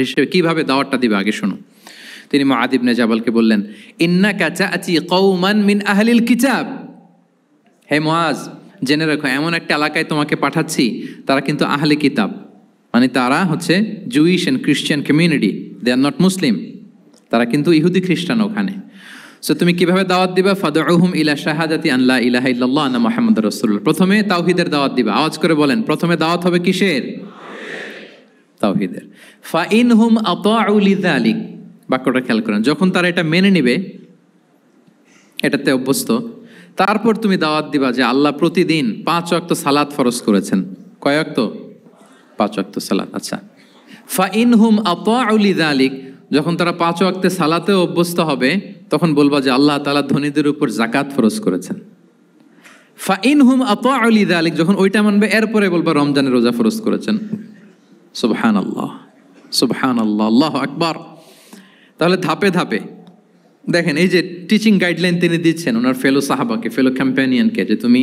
হিসেবে কিভাবে দাওয়াতটা দিবে আগে শোনো। তিনি মুআয ইবনে জাবালকে বললেন, ইন্নাকা তা'তি কওমান মিন আহলিল কিতাব। হে মুআয, জেনে রাখো এমন একটা এলাকায় তোমাকে পাঠাচ্ছি, তারা কিন্তু আহলে কিতাব, মানে তারা হচ্ছে Jewish and Christian community, they are not Muslim, তারা কিন্তু ইহুদি খ্রিস্টান ওখানে। সো তুমি কিভাবে দাওয়াত দিবা? ফাদউহুম ইলা শাহাদাতি আন লা ইলাহা ইল্লাল্লাহ আন্না মুহাম্মাদুর রাসূলুল্লাহ। প্রথমে তাওহীদের দাওয়াত দিবা। আওয়াজ করে বলেন, প্রথমে দাওয়াত হবে কিসের? তাওহীদের। ফাইনহুম আতাউ লিযালিক, বাক্যটা খেয়াল করেন, যখন তারা এটা মেনে নিবে, এটাতে অভ্যস্ত, তারপর তুমি দাওয়াত দিবা যে আল্লাহ প্রতিদিন 5 ওয়াক্ত সালাত ফরজ করেছেন। কয় ওয়াক্ত? 5 ওয়াক্ত সালাত। আচ্ছা, ফাইনহুম আতাউ লিযালিক, যখন তারা 5 ওয়াক্তে সালাতে অভ্যস্ত হবে, তখন বলবা যে আল্লাহ তাআলা ধনীদের উপর যাকাত ফরজ করেছেন। ফাইনহুম আতাউ লিযালিক, যখন ওইটা মানবে, এরপরে বলবা রমজানের রোজা ফরজ করেছেন। সুবহানাল্লাহ, সুবহানাল্লাহ, আল্লাহু আকবার। তাহলে ধাপে ধাপে দেখেন, এই যে টিচিং গাইডলাইন তিনি দিচ্ছেন ওনার ফেলো সাহাবাকে, ফেলো ক্যাম্পেনিয়নকে, যে তুমি